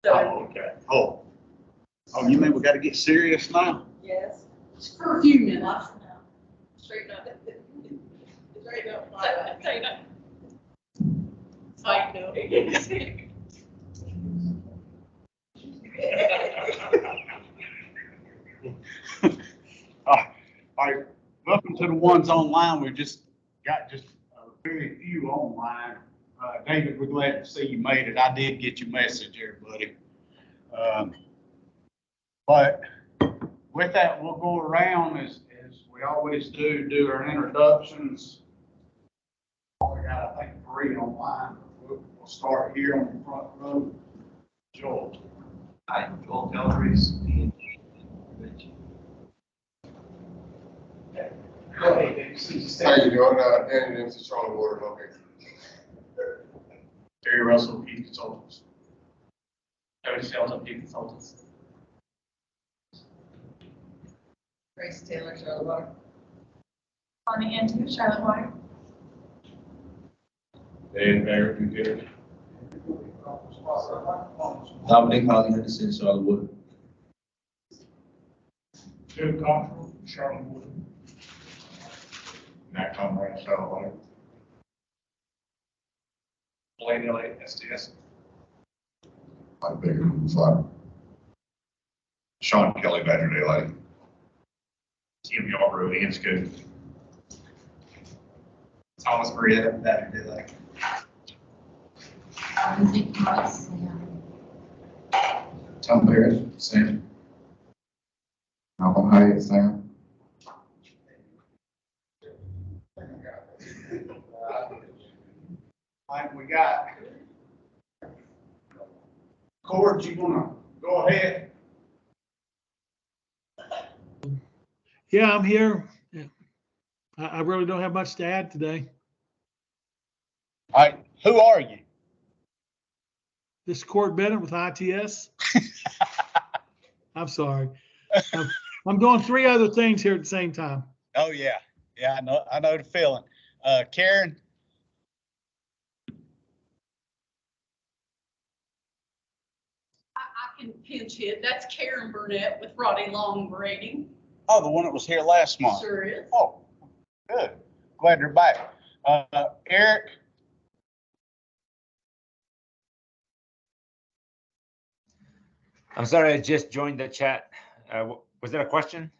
So, Oh, okay. Oh, you mean we got to get serious now? yes, just for a few minutes. Straighten up. Straighten up. Straighten up. Tighten up. All right, welcome to the ones online. We've just got a very few online. David, we're glad to see you made it. I did get your message there, buddy. But with that, we'll go around as we always do our introductions. We got, I think, 3 online. We'll start here on the front row. Joel. Hi, Joel Calabrese. Go ahead, Dave. How you doing? Danny Dempsey, Charlotte Water, okay. Terry Russell, Key Consultants. Cody Sales of Key Consultants. Grace Taylor, Charlotte Water. Bonnie Anton, Charlotte Water. Dan Barrett, you get it? Dominic Hollywood, City, Charlotte Water. Joe Cottrell, Charlotte Wood. Matt Conrad, Charlotte Water. Blaine Elliott, SDS. Mike Baker, Fire. Sean Kelly, Badger Daylight. Tim Yarbrough, Ian Scoop. Thomas Maria, Badger Daylight. Tom Barrett, Sam. Malcolm Hyatt, Sam. All right, we got Cord, you wanna go ahead? Yeah, I'm here. Yeah. I really don't have much to add today. All right, who are you? This is Cord Bennett with ITS. I'm sorry. I'm doing 3 other things here at the same time. Oh yeah, I know the feeling. Karen. I can pinch hit. That's Karen Burnett with Roddy Long Grading. Oh, the one that was here last month. Sure is. Oh, good. Glad they're back. Eric. I'm sorry, I just joined the chat. Was there a question?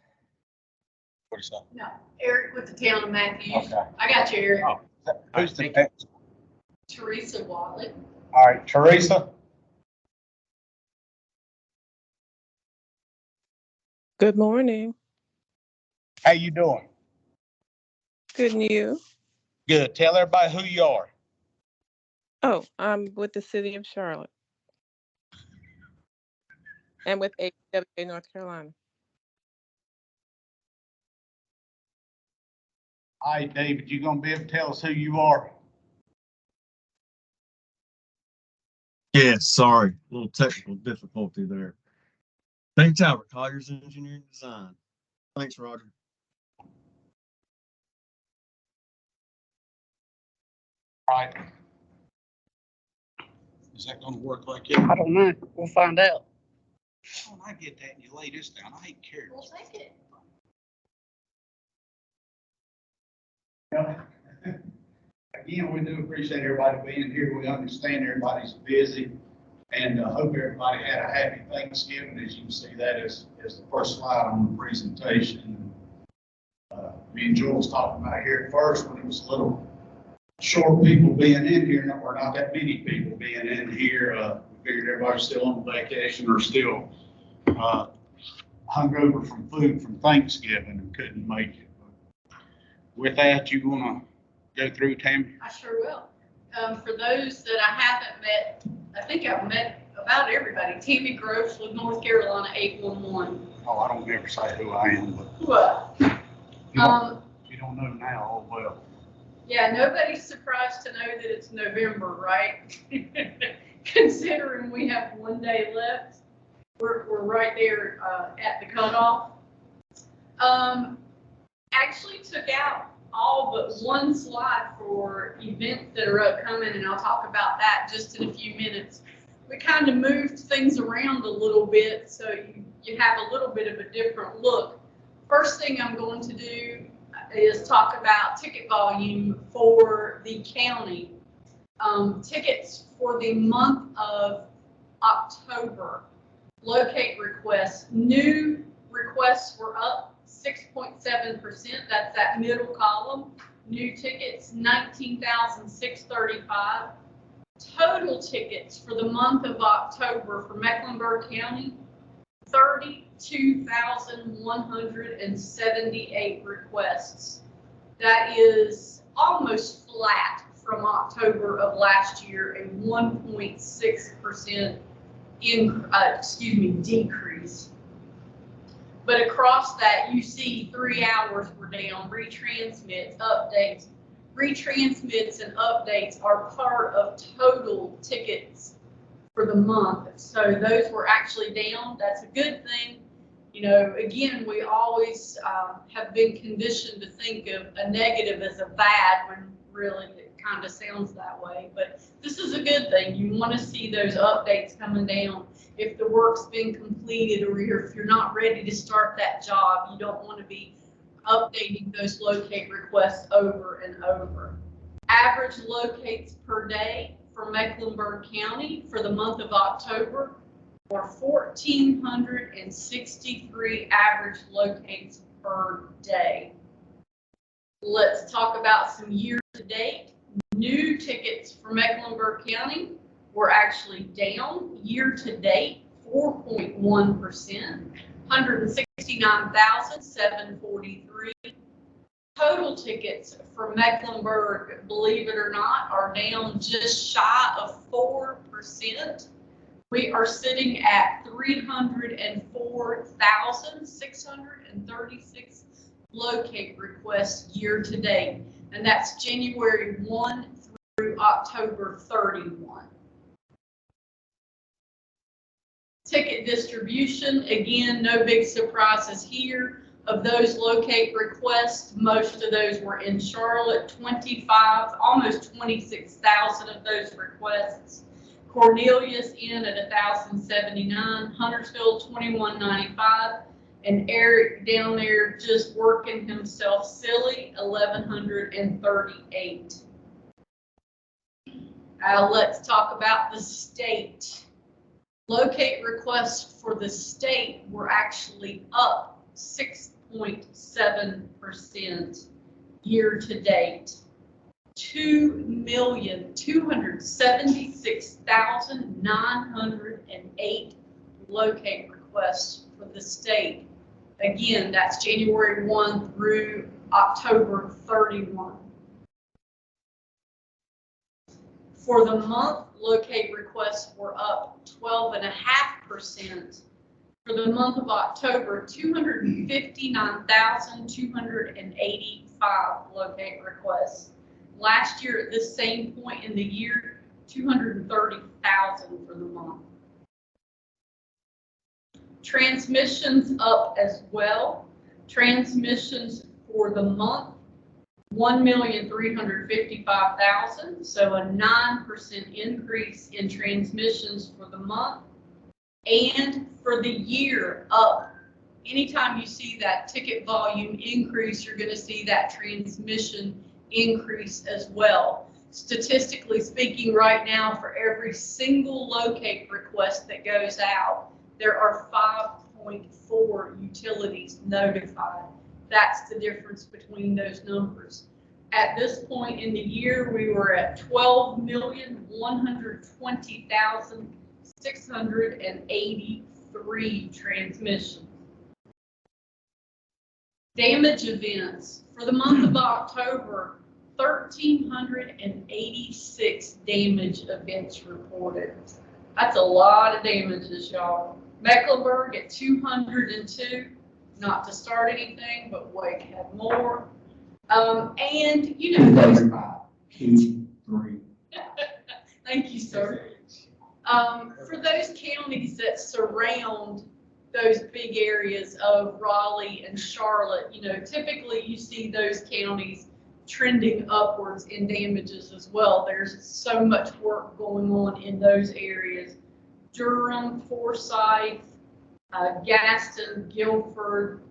What is that? No, Eric with the town of Matthews. Okay. I got you, Eric. Oh, who's the Thank you. Teresa Watley. All right, Teresa. Good morning. How you doing? Good news. Good. Tell everybody who you are. Oh, I'm with the city of Charlotte and with AWA North Carolina. All right, David, you gonna be able to tell us who you are? Yeah, sorry, a little technical difficulty there. Dave Talbot, Colliers Engineering Design. Thanks, Roger. All right. Is that gonna work like it? I don't know. We'll find out. Oh, I get that and you lay this down. I ain't care. We'll take it. Again, we do appreciate everybody being here. We understand everybody's busy and hope everybody had a happy Thanksgiving. As you can see, that is the first slide on the presentation. Me and Joel was talking about here at first when it was a little short people being in here, or not that many people being in here. We figured everybody's still on vacation or still hungover from food from Thanksgiving and couldn't make it. With that, you want to go through, Tammy? I sure will. For those that I haven't met, I think I've met about everybody. Tammy Gross with North Carolina 811. Oh, I don't ever say who I am, but What? you don't know now. Oh, well. Yeah, nobody's surprised to know that it's November, right? Considering we have 1 day left, we're right there at the cutoff. Actually took out all but one slide for events that are upcoming, and I'll talk about that just in a few minutes. we kind of moved things around a little bit so you have a little bit of a different look. First thing I'm going to do is talk about ticket volume for the county. Tickets for the month of October. Locate requests. New requests were up 6.7%. That's that middle column. New tickets, 19,635. Total tickets for the month of October for Mecklenburg County, 32,178 requests. That is almost flat from October of last year, a 1.6% decrease. But across that, you see 3 hours were down, retransmits, updates. Retransmits and updates are part of total tickets for the month. So those were actually down. That's a good thing. You know, again, we always have been conditioned to think of a negative as a bad when really it kind of sounds that way. But this is a good thing. You want to see those updates coming down. If the work's been completed or if you're not ready to start that job, you don't want to be updating those locate requests over and over. Average locates per day for Mecklenburg County for the month of October were 1,463 average locates per day. Let's talk about some year-to-date. New tickets for Mecklenburg County were actually down year-to-date 4.1%, 169,743. Total tickets for Mecklenburg, believe it or not, are down just shy of 4%. We are sitting at 304,636 locate requests year-to-date, and that's January 1 through October 31. Ticket distribution, again, no big surprises here. Of those locate requests, most of those were in Charlotte, 25, almost 26,000 of those requests. Cornelius in at 1,079, Huntersville 2,195, and Eric down there just working himself silly, 1,138. Let's talk about the state. Locate requests for the state were actually up 6.7% year-to-date. 2,276,908 locate requests for the state. Again, that's January 1 through October 31. For the month, locate requests were up 12.5%. For the month of October, 259,285 locate requests. Last year at this same point in the year, 230,000 for the month. Transmissions up as well. Transmissions for the month, 1,355,000, so a 9% increase in transmissions for the month. And for the year up. Anytime you see that ticket volume increase, you're going to see that transmission increase as well. Statistically speaking, right now, for every single locate request that goes out, there are 5.4 utilities notified. That's the difference between those numbers. At this point in the year, we were at 12,120,683 transmissions. Damage events. For the month of October, 1,386 damage events reported. That's a lot of damages, y'all. Mecklenburg at 202, not to start anything, but Wake had more. And, you know, those, 2, 3. thank you, sir. For those counties that surround those big areas of Raleigh and Charlotte, you know, typically you see those counties trending upwards in damages as well. There's so much work going on in those areas. Durham, Forsyth, Gaston, Guilford,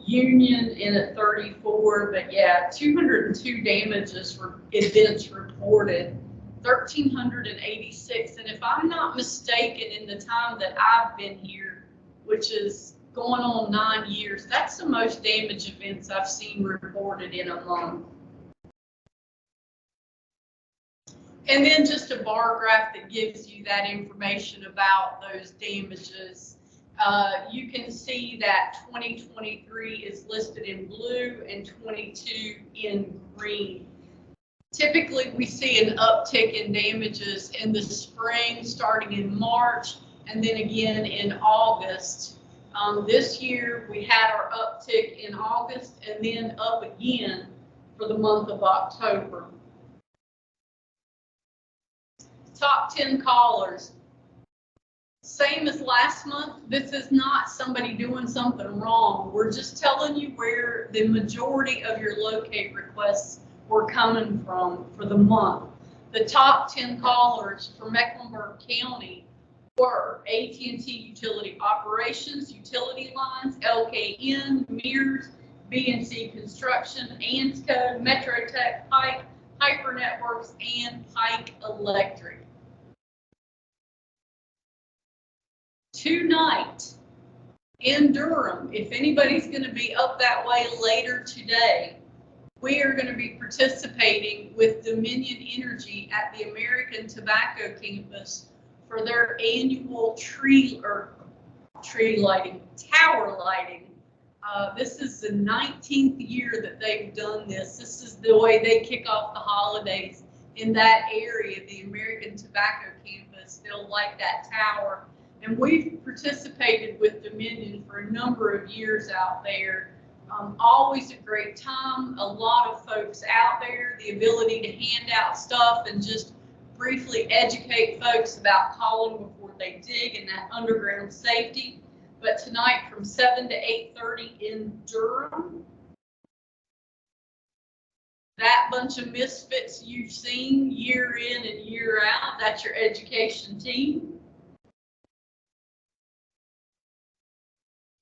Union in at 34, but yeah, 202 damages for events reported, 1,386. And if I'm not mistaken, in the time that I've been here, which is going on 9 years, that's the most damage events I've seen reported in a month. And then just a bar graph that gives you that information about those damages. You can see that 2023 is listed in blue and 22 in green. Typically, we see an uptick in damages in the spring, starting in March, and then again in August. This year, we had our uptick in August and then up again for the month of October. Top 10 callers. Same as last month, this is not somebody doing something wrong. We're just telling you where the majority of your locate requests were coming from for the month. The top 10 callers for Mecklenburg County were AT&T Utility Operations, Utility Lines, LKN, Mears, B&C Construction, ANSCO, Metrotech, Pike, Hyper Networks, and Pike Electric. Tonight in Durham, if anybody's going to be up that way later today, we are going to be participating with Dominion Energy at the American Tobacco Campus for their annual tower lighting. This is the 19th year that they've done this. This is the way they kick off the holidays in that area, the American Tobacco Campus. They'll light that tower. And we've participated with Dominion for a number of years out there. Always a great time, a lot of folks out there, the ability to hand out stuff and just briefly educate folks about calling before they dig and that underground safety. But tonight from 7 to 8:30 in Durham, that bunch of misfits you've seen year in and year out, that's your education team.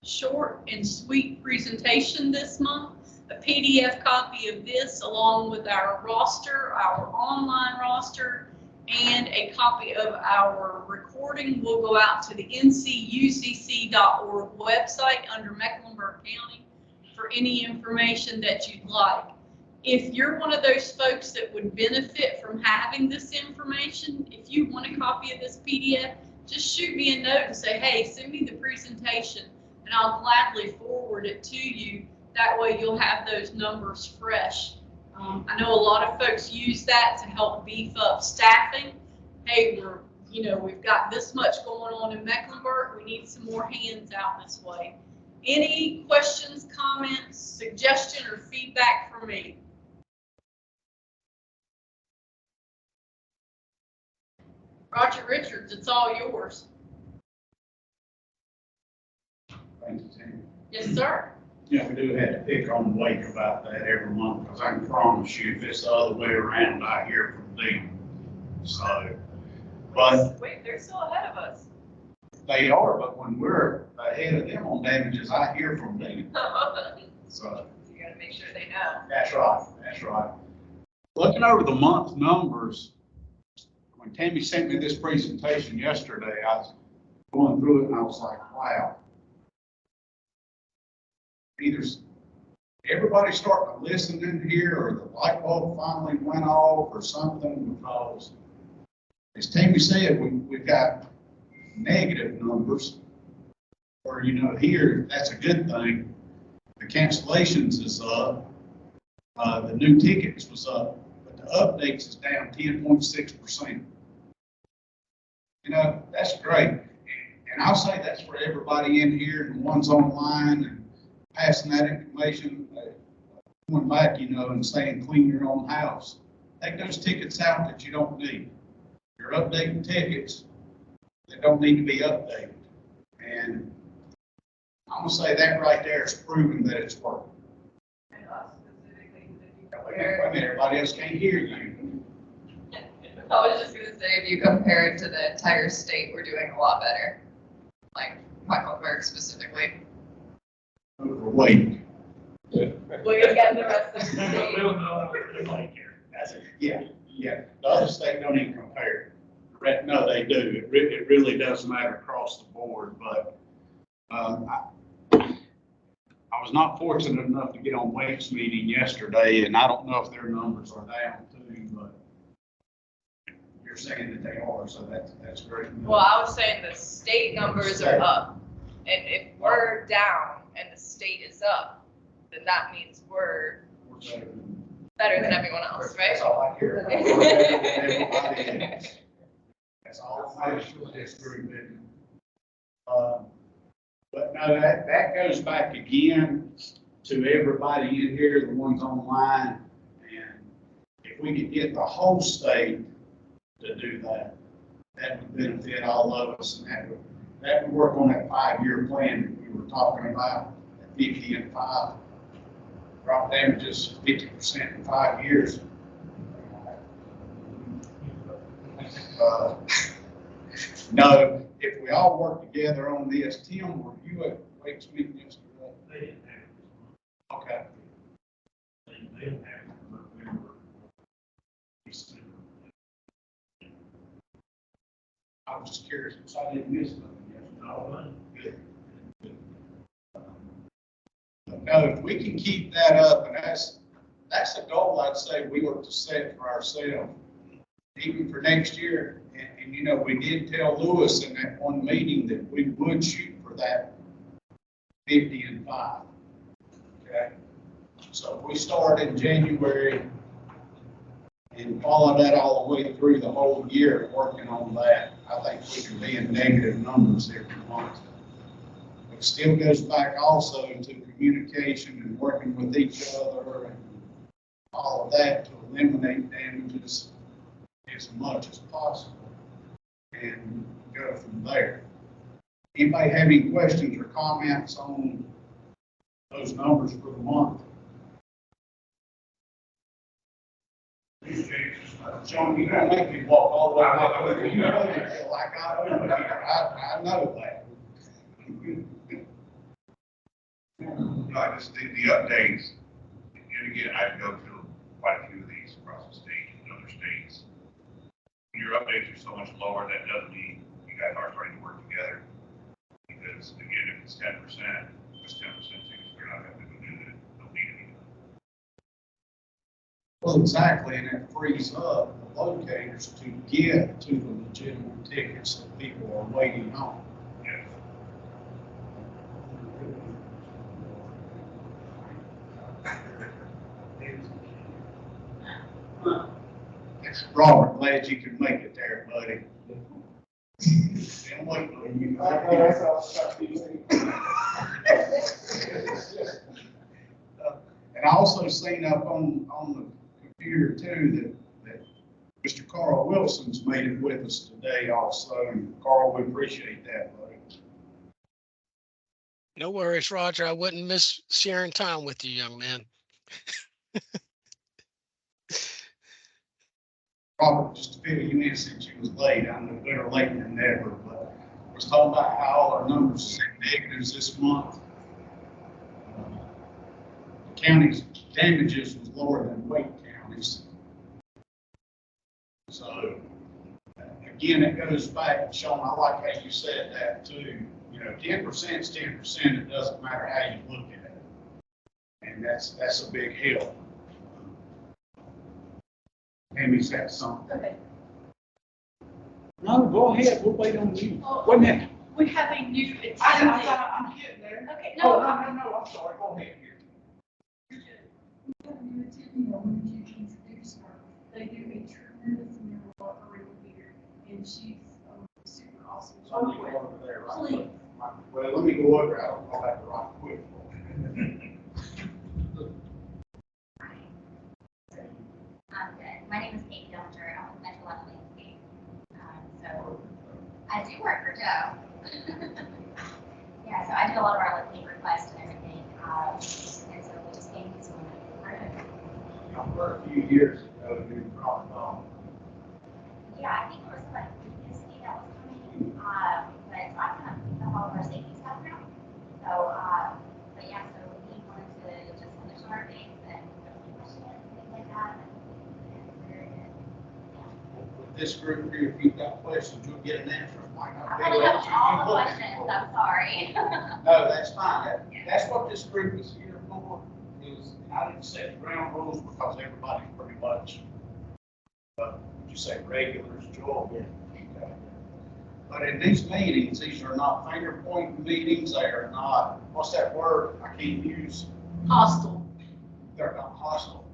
Short and sweet presentation this month. A PDF copy of this along with our roster, our online roster, and a copy of our recording will go out to the ncucc.org website under Mecklenburg County for any information that you'd like. If you're one of those folks that would benefit from having this information, if you want a copy of this PDF, just shoot me a note and say, hey, send me the presentation, and I'll gladly forward it to you. That way you'll have those numbers fresh. I know a lot of folks use that to help beef up staffing. Hey, we've got this much going on in Mecklenburg. We need some more hands out this way. Any questions, comments, suggestion, or feedback from me? Roger Richards, it's all yours. Thank you, Tim. Yes, sir. Yeah, we do have to pick on Blake about that every month, because I can promise you, if it's the other way around, I hear from them. So, but Wait, they're still ahead of us. they are, but when we're ahead of them on damages, I hear from them. So, You gotta make sure they know. that's right, that's right. Looking over the month numbers, when Tammy sent me this presentation yesterday, I was going through it and I was like, wow. Either everybody starting to listen in here or the light bulb finally went off or something, because as Tammy said, we've got negative numbers, or here, that's a good thing. The cancellations is up, the new tickets was up, but the updates is down 10.6%. That's great. And I'll say that's for everybody in here and the ones online and passing that information, going back, and saying clean your own house. Take those tickets out that you don't need. You're updating tickets that don't need to be updated. And I'm gonna say that right there is proving that it's working. And us specifically, that you Wait a minute, everybody else can't hear you. I was just gonna say, if you compare it to the entire state, we're doing a lot better. Like Mecklenburg specifically. Overweight. Look at the rest of the state. Yeah, the other state don't even compare. No, they do. It really does matter across the board, but, I was not fortunate enough to get on Wake's meeting yesterday, and I don't know if their numbers are down too, but you're saying that they are, so that's great. Well, I was saying the state numbers are up. And if we're down and the state is up, then that means we're better than everyone else, right? That's all I care about. Everybody is. That's all I for this group. But no, that goes back again to everybody in here, the ones online. And if we could get the whole state to do that, that would benefit all of us, and that would work on that 5-year plan that we were talking about, at 50 and 5. Drop damages 50% in 5 years. No, if we all work together on this, Tim, were you at Wake's meeting yesterday? They didn't have it. Okay. They didn't have it in November, December. I was just curious, because I didn't miss nothing yesterday. No, Good. Good. But no, if we can keep that up, and that's a goal I'd say we ought to set for ourselves, even for next year. And you know, we did tell Lewis in that one meeting that we would shoot for that 50 and 5. Okay? So if we start in January and follow that all the way through the whole year working on that, I think we can be in negative numbers every month. It still goes back also to communication and working with each other and all of that to eliminate damages as much as possible and go from there. Anybody have any questions or comments on those numbers for the month? John, you don't make me walk all the way up over here. You know that, like I over here. I know that. No, just the updates, and again, I go through quite a few of these across the state and other states. Your updates are so much lower, that doesn't mean you guys are starting to work together. Because again, if it's 10%, it's 10% things they're not having to do that, don't need anything. Well, exactly, and it frees up the locators to get to the legitimate tickets that people are waiting on. Yes. Robert, glad you could make it there, buddy. Been waiting on you. And I also seen up on the computer too that Mr. Carl Wilson's made it with us today also. And Carl, we appreciate that, buddy. No worries, Roger. I wouldn't miss sharing time with you, young man. Robert, just to fill you in since you was late, I know better late than never, but I was talking about how all our numbers are negatives this month. The county's damages was lower than Wake County's. So, again, it goes back, Sean, I like how you said that too. You know, 10% is 10%, it doesn't matter how you look at it. And that's a big help. Tammy's got something. Okay. No, go ahead, we'll wait on you. Oh, Wait a minute. We have a new attendant. I'm getting there. Okay, Oh, no. no, I'm sorry, go ahead here. We have a new attendant. I wanted you to introduce her. They do a tremendous amount of work around here, and she's super awesome. to So let me work go with. over there, right? Please. Well, let me go over, I'll go back to right quick. I'm good. My name is Kate Dillinger. I'm with Metro Left Landscape. So I do work for Joe. Yeah, so I did a lot of our like leave requests and everything. And so we just came to someone. For a few years ago, you probably Yeah, I think there was somebody previously that was coming, but I kind of picked up all of our safety stuff now. So, but yeah, so we wanted to just finish our dates and questions, things like that. With this group here, if you've got questions, you'll get an answer. Might I not be probably what have you're all the looking questions, for. I'm sorry. No, that's fine. That's what this group is here for, is, I didn't set ground rules because everybody's pretty much, would you say regulars, Joel? Yeah. Okay. But in these meetings, these are not finger pointing meetings, they are not, what's that word I can't use? Hostile. They're not hostile.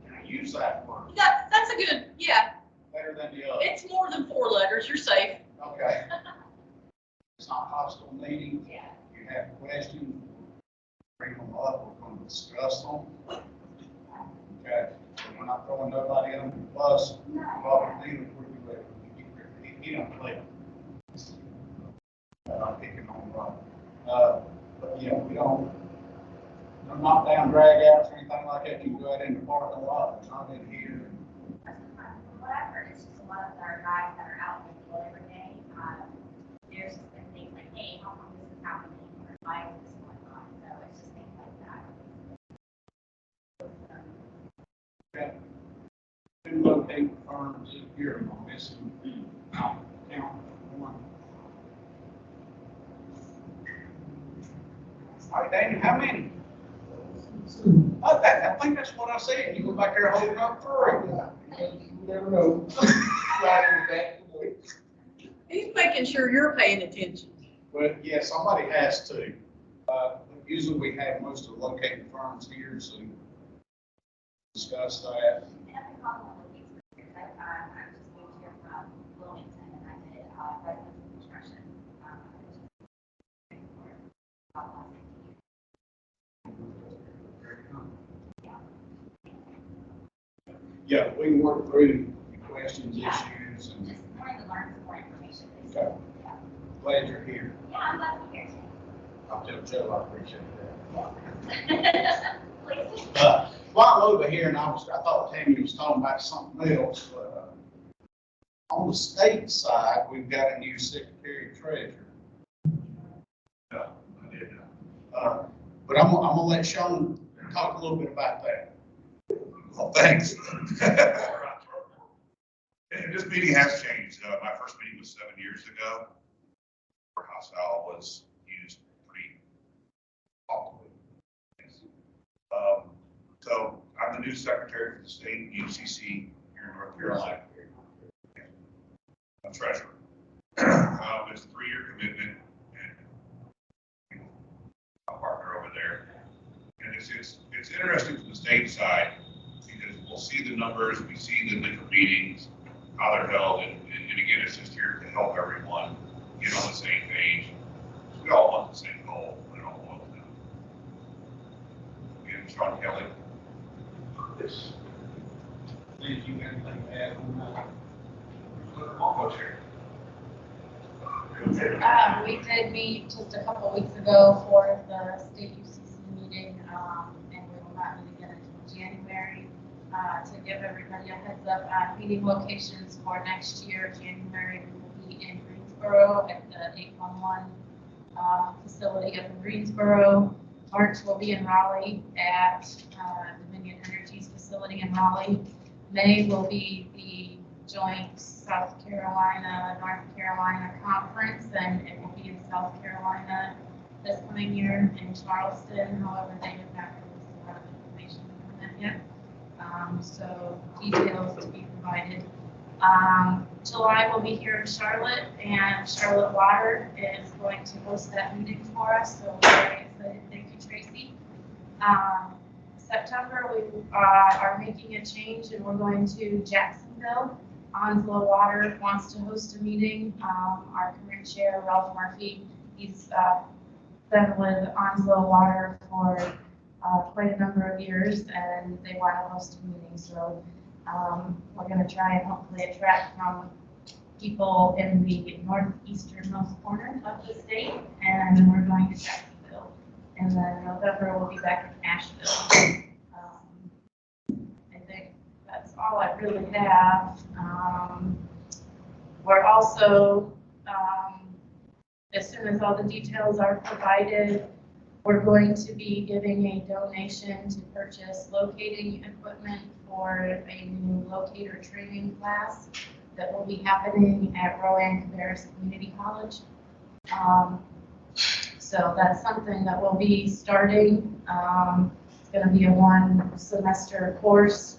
Can I use that word? That's a good, yeah. Better than the other. It's more than 4 letters. You're safe. Okay. It's not hostile meetings. Yeah. You have questions, bring them up, we're going to discuss them. Okay, so we're not throwing nobody under the bus. Robert Neal's pretty good. He don't play. I'm picking on Robert. But yeah, we don't, no knockdown, drag outs or anything like that. You can go out in the parking lot, it's not in here. What I've heard is just a lot of our guys that are out in the field every day, there's just been things like, hey, how come this is happening, or why is this going on? So it's just things like that. Okay. Two locating firms in here, I'm missing count one. All right, Daniel, how many? I think that's what I said. You go back there holding up three. You never know. He's making sure you're paying attention. But yeah, somebody has to. Usually we have most of the locating firms here, so discuss that. And I've been calling one of these because I just moved here from Wilmington and I did residential construction. Yeah, we can work through questions, issues, and Just wanting to learn some more information. okay. Glad you're here. Yeah, I'm glad to be here too. I'll tell Joe I appreciate Please. that. While over here, and I thought Tammy was talking about something else, but on the state side, we've got a new secretary treasurer. No, I did not. But I'm gonna let Sean talk a little bit about that. Well, thanks. And this meeting has changed. My first meeting was 7 years ago. Courthouse Hall was used pretty often. So I'm the new secretary for the state UCC here in North Carolina. I'm treasurer. It's a 3-year commitment, and a partner over there. And it's interesting from the state side because we'll see the numbers, we see the different meetings, how they're held, and again, it's just here to help everyone get on the same page. We all want the same goal. We don't want to. Again, Sean Kelly. Yes. Did you have anything to add on that? We did meet just a couple weeks ago for the state UCC meeting, and we will not meet again until January. To give everybody a heads up on meeting locations for next year, January, we will be in Greensboro at the 811 facility up in Greensboro. March will be in Raleigh at Dominion Energy's facility in Raleigh. May will be the joint South Carolina, North Carolina conference, and it will be in South Carolina this coming year in Charleston. However, they have not released a lot of information on that yet. So details to be provided. July will be here in Charlotte, and Charlotte Water is going to host that meeting for us. So we're very excited. Thank you, Tracy. September, we are making a change, and we're going to Jacksonville. Onslow Water wants to host a meeting. Our current chair, Ralph Murphy, he's been with Onslow Water for quite a number of years, and they want to host a meeting. So we're going to try and hopefully attract from people in the northeasternmost corner of the state, and then we're going to Jacksonville. And then November, we'll be back in Nashville. I think that's all I really have. We're also, as soon as all the details are provided, we're going to be giving a donation to purchase locating equipment for a new locator training class that will be happening at Rowan Cabarrus Community College. So that's something that will be starting. It's going to be a 1-semester course,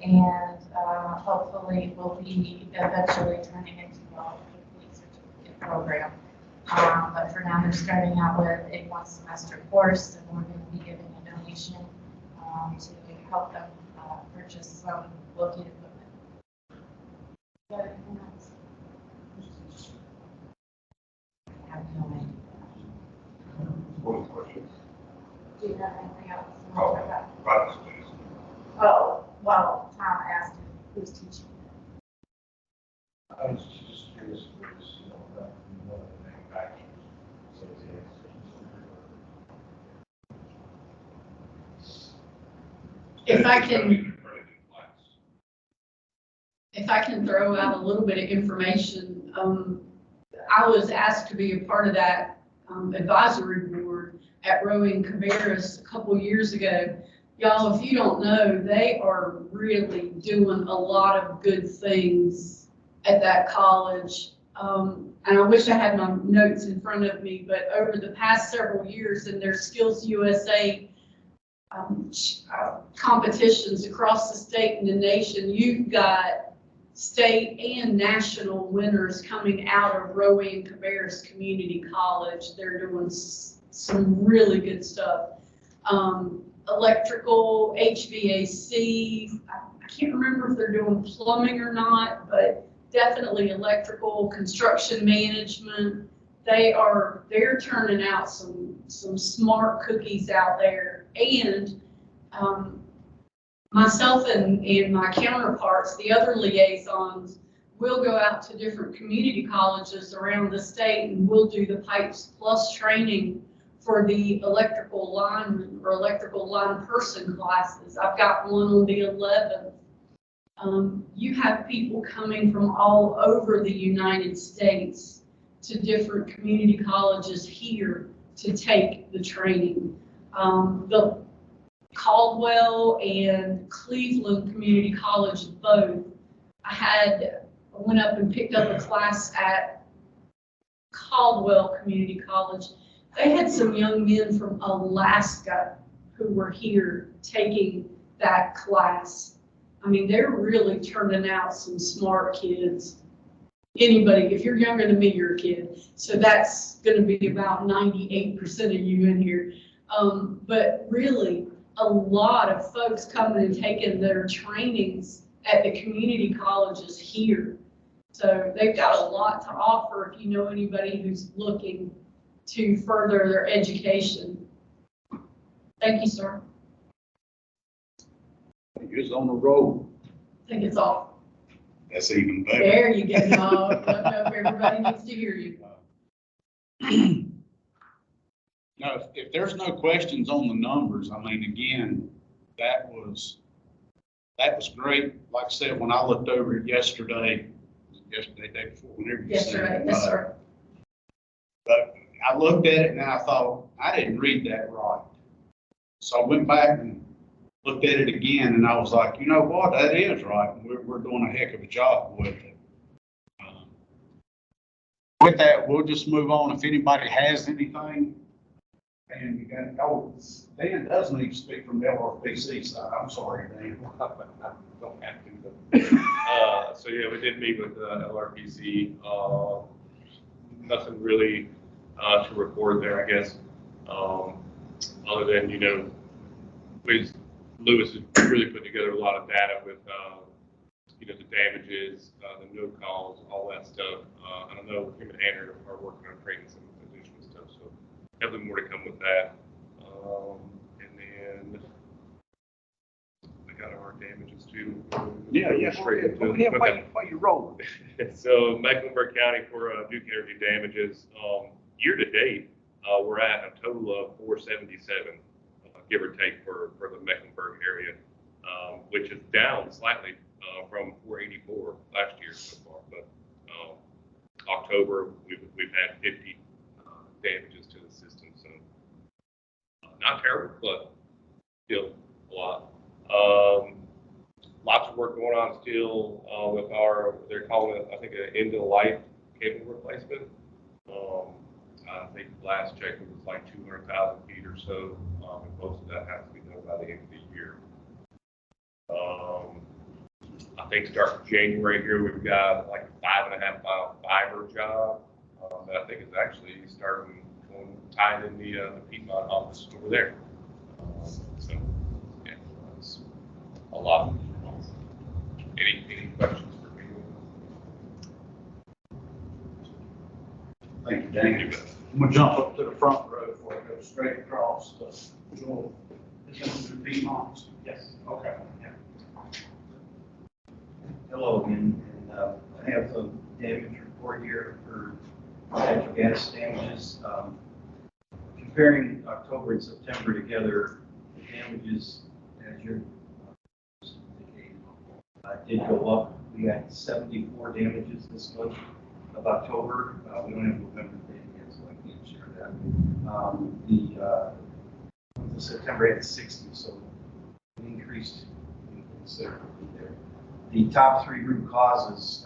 and hopefully will be eventually turning into a complete certificate program. But for now, they're starting out with a 1-semester course, and we're going to be giving a donation to help them purchase some located equipment. Is there anything else? I have no idea. One question. Do you have anything else? Oh, right, please. Oh, well, Tom asked who's teaching. I was just curious if there's, about one of the manufacturers. So If I can throw out a little bit of information, I was asked to be a part of that advisory board at Rowan Cabarrus a couple years ago. Y'all, if you don't know, they are really doing a lot of good things at that college. And I wish I had my notes in front of me, but over the past several years in their Skills USA competitions across the state and the nation, you've got state and national winners coming out of Rowan Cabarrus Community College. They're doing some really good stuff. Electrical, HVAC, I can't remember if they're doing plumbing or not, but definitely electrical, construction management. They're turning out some smart cookies out there. And myself and my counterparts, the other liaisons, will go out to different community colleges around the state, and we'll do the Pipes Plus training for the electrical lineman or electrical line person classes. I've got one on the 11th. You have people coming from all over the United States to different community colleges here to take the training. The Caldwell and Cleveland Community College both. I went up and picked up a class at Caldwell Community College. They had some young men from Alaska who were here taking that class. I mean, they're really turning out some smart kids. Anybody, if you're younger than me, you're a kid. So that's going to be about 98% of you in here. But really, a lot of folks coming and taking their trainings at the community colleges here. So they've got a lot to offer if you know anybody who's looking to further their education. Thank you, sir. It's on the road. I think it's off. That's even better. There you go. No, everybody needs to hear you. No, if there's no questions on the numbers, I mean, again, that was great. Like I said, when I looked over it yesterday, day before, whenever you said Yesterday, it, yes, sir. But I looked at it and I thought, I didn't read that right. So I went back and looked at it again, and I was like, you know what, that is right. We're doing a heck of a job with it. With that, we'll just move on. If anybody has anything, and you got, Dan does need to speak from the LRPC side. I'm sorry, Dan. Don't have to. But, so yeah, we did meet with LRPC. Nothing really to report there, I guess. Other than, Lewis has really put together a lot of data with, the damages, the no calls, all that stuff. I don't know, him and Andrew are working on creating some additional stuff, so definitely more to come with that. And then I got our damages too. Yeah. Straight into Why you rolling? So Mecklenburg County for Duke Energy damages, year to date, we're at a total of 477. Give or take for the Mecklenburg area, which is down slightly from 484 last year so far. But October, we've had 50 damages to the system, so not terrible, but still a lot. Lots of work going on still with they're calling it, I think, an end-of-life cable replacement. I think last check it was like 200,000 feet or so, and most of that has to be done by the end of the year. I think starting January here, we've got like a 5.5 mile fiber job that I think is actually starting tying in the Piedmont office over there. So yeah, that's a lot. Any questions for me? Thank you, Dan. I'm gonna jump up to the front row before I go straight across. It's going to be Piedmont. Yes. Okay. Yeah. Hello again, and I have a damage report here for natural gas damages. Comparing October and September together, the damages, as you're indicating, did go up. We had 74 damages this month of October. We don't have November data yet, so I can't share that. The September had 60, so it increased considerably there. The top three root causes,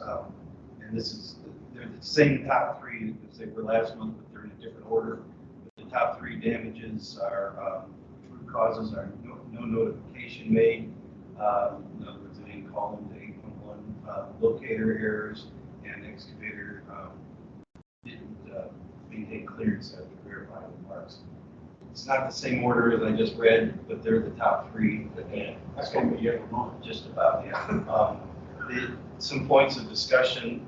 and they're the same top three as they were last month, but they're in a different order. The top three damages are, root causes are no notification made. In other words, they didn't call into 811, locator errors, and excavator didn't maintain clearance after verifying the parts. It's not the same order as I just read, but they're the top three. Again, That's going to be every month. just about, yeah. Some points of discussion,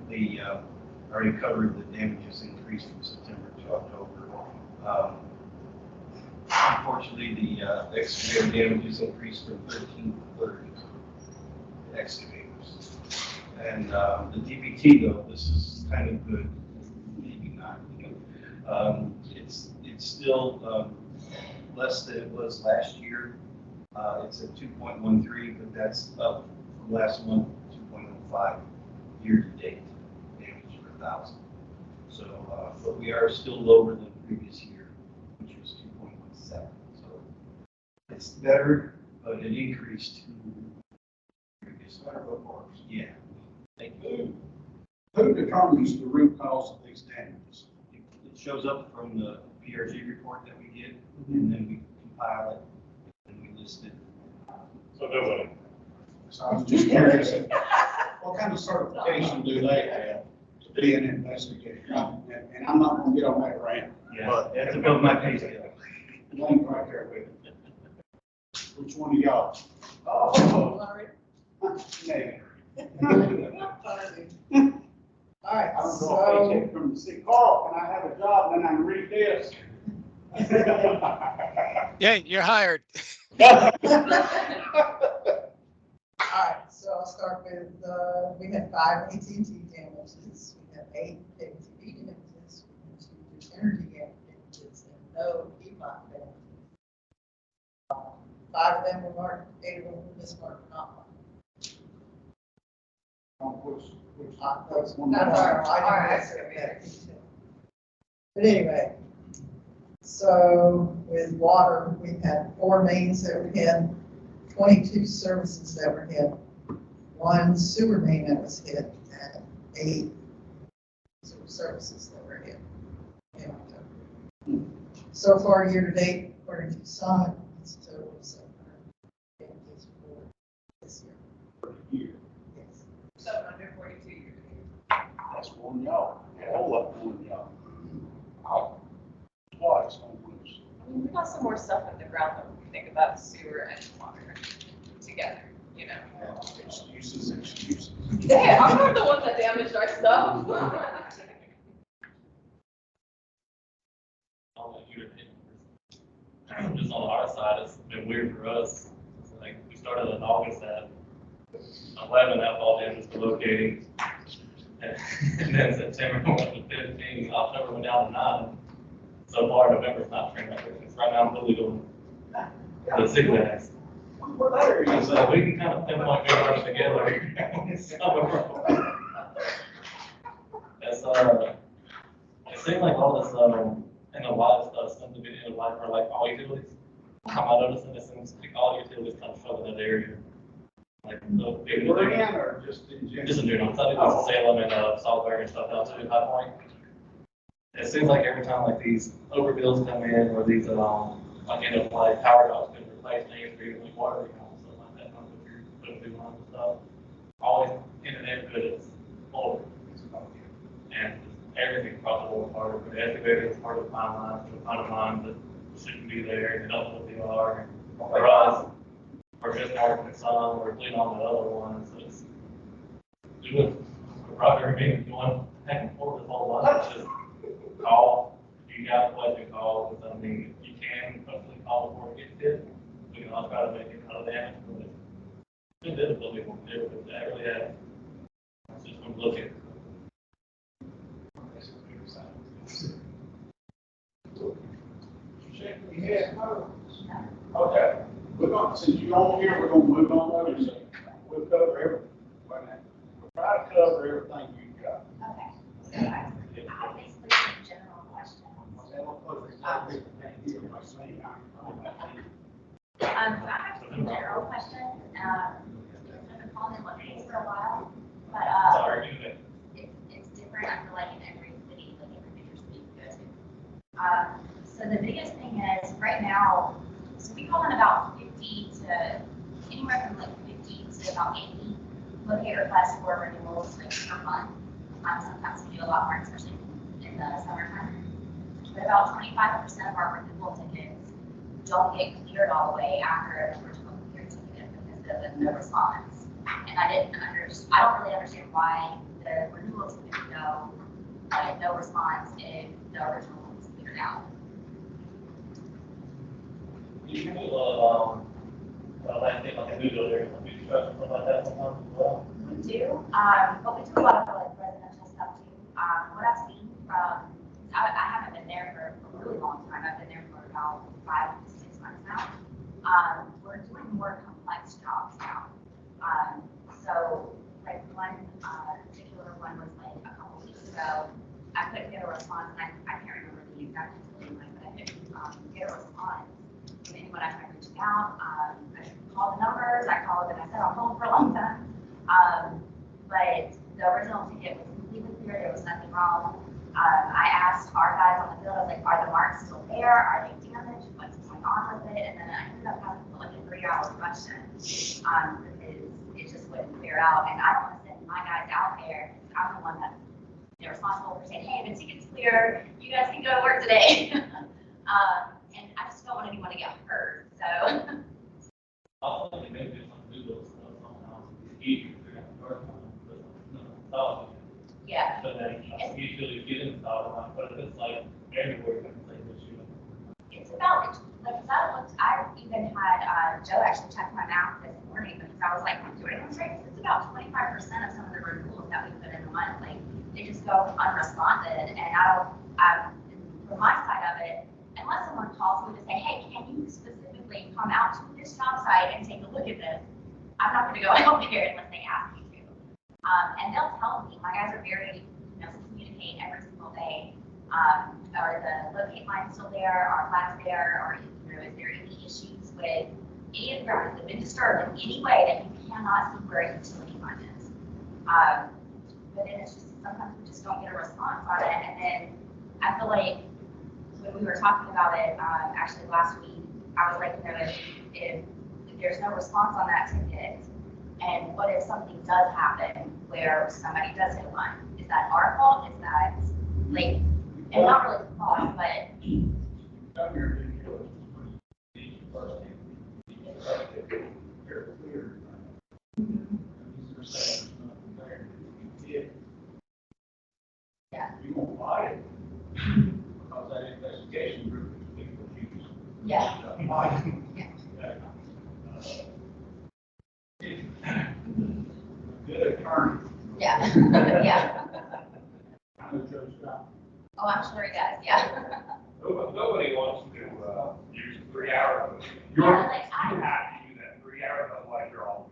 already covered the damages increased from September to October. Unfortunately, the excavator damages increased from 13 to 30 excavators. And the DPT, though, this is kind of good, maybe not. It's still less than it was last year. It's at 2.13, but that's up from last month, 2.05 year to date damage per 1,000. So, but we are still lower than previous year, which was 2.17. So it's better, but it increased to previous reports. Yeah. Thank you. Who determines the root cause of these damages? It shows up from the PRG report that we get, and then we compile it, and we list it. So nobody. So I was just curious, what kind of certification do they have to be an investigator? And I'm not gonna get on that rant. Yeah, that's above my pay scale. One right there with it. Which one of y'all? Oh, Navy. All right, I don't know if they take from the city. Carl, can I have a job and then I can read this? Yeah, you're hired. All right, so I'll start with, we had 5 AT&T damages, we had 8 KTV damages, we had 2 energy damages, and no Piedmont damages. 5 of them were marked, 8 of them were mismarked, not marked. That's our excavator. But anyway, so with water, we had 4 mains that were hit, 22 services that were hit, 1 sewer main that was hit, and 8 sewer services that were hit in October. So far, year to date, according to Summit, it's a total of 700 damages for this year. For the year. Yes. 742 years. That's one y'all. A whole lot more than y'all. I'll twice on this. I mean, we got some more stuff in the ground when we think about sewer and water together, you know. Excuses. Hey, I'm not the one that damaged our stuff. I'll let you opinion. Just on our side, it's been weird for us. It's like we started in August at 11 outfall damage to locating. And then September went to 15, October went down to 9. So far, November's not trending like this. Right now, I'm really doing the 6 days. What that area is So we can kind of pinpoint good runs together. It's, it seemed like all this, in the live stuff, seems to be in the live for like all utilities. I noticed that it seems like all utilities kind of show in that area. Like, We're in or just in general? just in general, I think it's Salem and, Salisbury and stuff down to High Point. It seems like every time like these overbills come in or these, like end up like power jobs been replaced, they used to be like water accounts, stuff like that, comes if you're putting new lines and stuff. Always internet good is older. And everything across the board part of the excavator is part of the timeline, for the timeline that shouldn't be there, and don't know what they are. And for us, we're just marking some, we're leaning on the other one, so it's doing, we're probably being going back and forth this whole lot, it's just call, you got a question, call, because I mean, you can hopefully call before it gets hit, we can all try to make it out of damage, but it's difficult to do, but that really has, it's just when looking. Okay, we're going, since you're on here, we're gonna move on over, so we'll cover everything. Wait a minute. We'll try to cover everything you've got. Okay. So I basically have a general question. So I have some general questions. I've been calling it locations for a while, but it's different. I feel like in every city, like every major city you go to. So the biggest thing is right now, so we call in about 50 to anywhere from like 50 to about 80 locate requests for renewals like per month. Sometimes we do a lot more, especially in the summertime. But about 25% of our renewal tickets don't get cleared all the way after an original clear ticket because of the no response. And I don't really understand why the renewal tickets go like no response if the original one was cleared out. You can do I think like a new builder, a new truck, stuff like that sometimes as well. We do, but we do a lot of like residential stuff too. What I've seen from, I haven't been there for a really long time. I've been there for about 5 to 6 months now. We're doing more complex jobs now. So like one particular one was like a couple weeks ago. I couldn't get a response, and I can't remember the exact timeline, but I couldn't get a response from anyone I tried reaching out. I called the numbers, I called and I said on hold for a long time. But the original ticket was completely clear, there was nothing wrong. I asked our guys on the field, I was like, are the marks still there? Are they damaged? What's going on with it? And then I ended up having to put like a 3-hour question because it just wouldn't clear out. And I don't want to send my guys out there. I'm the one that's responsible for saying, hey, the ticket's clear. You guys can go to work today. And I just don't want anyone to get hurt. So. I think maybe some new build stuff somehow it's easier to figure out the first time, but install it. Yeah. But then usually get installed, but if it's like everywhere, it's the same issue. It's about, like, I even had Joe actually check my math this morning because I was like, I'm doing this right. It's about 25% of some of the renewals that we put in the month. Like, they just go unresponded. And from my side of it, unless someone calls me to say, hey, can you specifically come out to this job site and take a look at this? I'm not going to go out there unless they ask me to. And they'll tell me, my guys are very, communicate every single day. Are the locate lines still there? Are flats there? Or, is there any issues with any of the rivers that have been disturbed in any way that you cannot see where a utility line is? But then it's just, sometimes we just don't get a response on it. And then I feel like when we were talking about it, actually last week, I was like, if there's no response on that ticket, and what if something does happen where somebody does hit one? Is that our fault? Is that like, and not really the fault, but. Yeah. You won't buy it because that investigation group is being refused. Yeah. Good attorney. Yeah. Yeah. I know Joe Scott. Oh, I'm sure he does. Yeah. Nobody wants to use 3 hours. Yeah, like You have to use that 3 hours, otherwise you're all.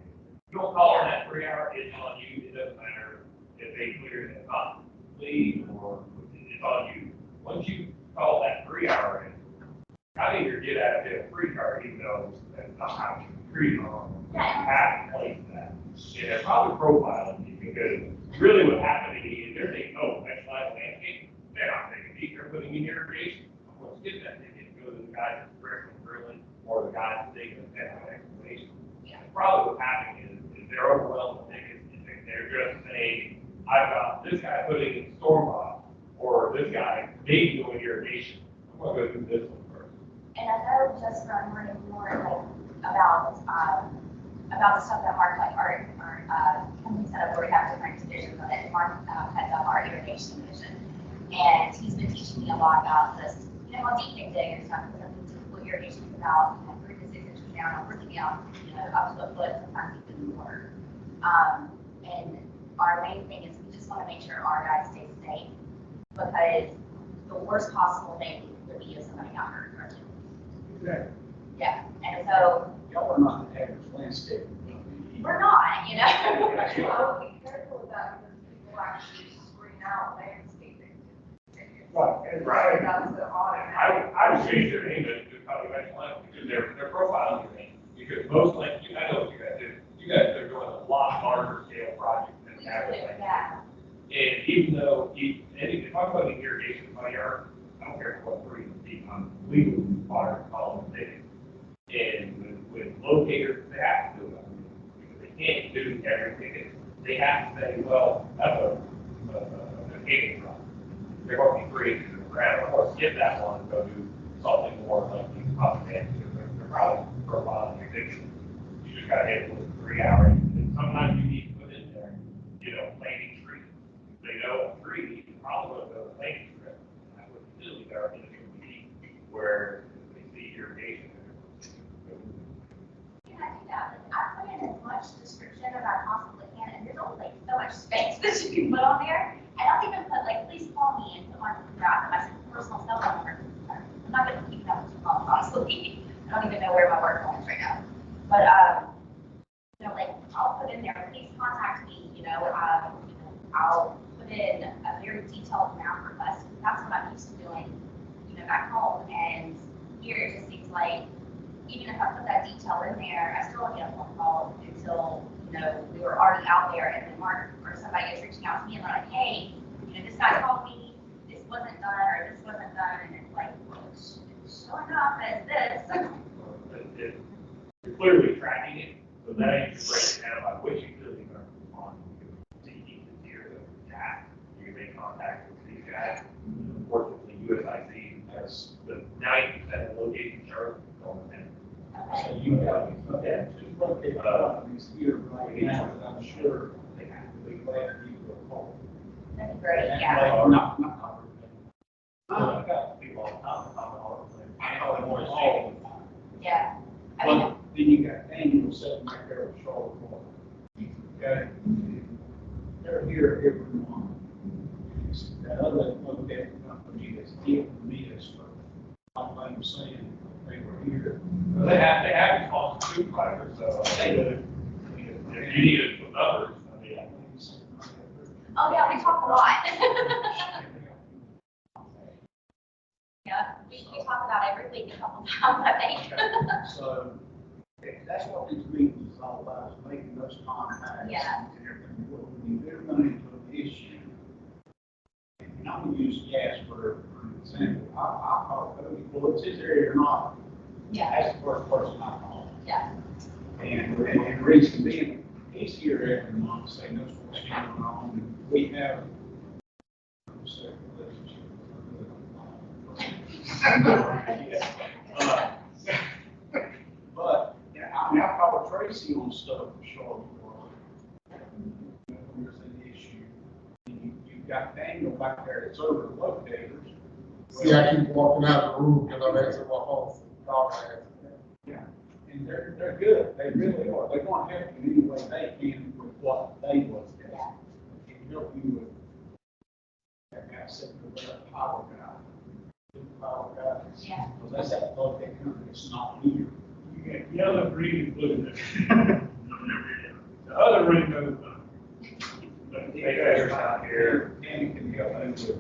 You don't call in that 3 hour, it's on you. It doesn't matter if they clear it or not. leave, or it's on you. Once you call that 3 hour in, I need to get out of here free card, even though that's not how you treat them. You have to place that. And they're probably profiling you, because really what's happening is they're thinking, oh, specialized landscape, they're not taking these, they're putting in irrigation. Once you get that ticket, go to the guy that's directly drilling, or the guy that's taking the excavation. Probably what's happening is they're overwhelmed with tickets, and they're just saying, I've got this guy putting in storm bottom, or this guy maybe doing irrigation. I'm gonna go through this one first. And I know just from learning more about the stuff that Mark, like our company set up where we have different divisions of it. Mark heads up our irrigation division. And he's been teaching me a lot about this, deep dig and stuff, because what irrigation is about, 3 to 6 inches down, or working down, up to a foot, sometimes even more. And our main thing is we just want to make sure our guys stay safe, because the worst possible thing would be if somebody got hurt or two. Exactly. Yeah, and so. Y'all are not the average landscape. We're not, So be careful with that, because people actually screen out landscaping. Right. That's the audit. I would change their name to probably mention land, because they're profiling your name, because most, like, I know what you guys do, you guys are doing a lot larger scale projects than average. Yeah. And even though, if talk about the irrigation of my yard, I don't care what 3 feet on legal water column they. And with locators, they have to do it, because they can't do everything. They have to say, well, that's a cable drop. They're going to be 3 inches in the ground. I'm going to skip that one and go do something more like you probably can. They're probably profiling your addiction. You just got to hit it with 3 hours. And sometimes you need to put in there, planting trees. They know a tree, you probably want to go to planting strip. And that would usually be our initial meeting where they see irrigation. I put in as much description as I possibly can, and there's only so much space that you can put on there. And I'll even put please call me and put my personal cell phone number. I'm not going to keep that too long, honestly. I don't even know where my work phone is right now. But I'll put in there, please contact me. I'll put in a very detailed map request. That's what I'm used to doing, back home. And here it just seems like, even if I put that detail in there, I still don't get a phone call until, we were already out there, and then Mark or somebody is reaching out to me and they're like, hey, this guy called me, this wasn't done, or this wasn't done, and it's like, it's showing up as this. You're clearly tracking it, so that you can break it down by which utilities are on. So you need to hear the task. You can make contact with these guys. Unfortunately, USIC has the 90% of locations are on the net. So you got to locate companies here right now, and I'm sure they have to be glad to give you a call. That's great, And yeah. they are not covered. I've got people all the time about all of them. I know them more than all of them. Yeah. But then you got Daniel sitting right there with Charlotte Corner. Okay? They're here every month. It's that other locating company that's dealing with me this for, like I'm saying, they were here. Well, they have to call the supervisor, so they would, if you needed some numbers, I mean. Oh, yeah, we talk a lot. Yeah, we talk about every week a couple times, I think. So that's what these meetings is all about, is making those contacts. Yeah. And when you do run into an issue, and I'm gonna use Jasper for an example, I call Cody, well, it's his area or not. Yeah. That's the first person I call. Yeah. And the reason being, he's here every month, so he knows what's going on, and we have a certain relationship. But, I call Tracy on stuff for Charlotte. When there's an issue, and you've got Daniel back there that's over the locators. See, I keep walking out of the room because I'm answering my phone. Yeah, and they're good, they really are, they're gonna help you any way they can with what they was doing. They can help you with that asset, with that power guy. Yeah. Because that's that locate company, it's not here. You get yellow, green, and blue. The other ring goes on. But they guys are out here. And Danny can help me with it.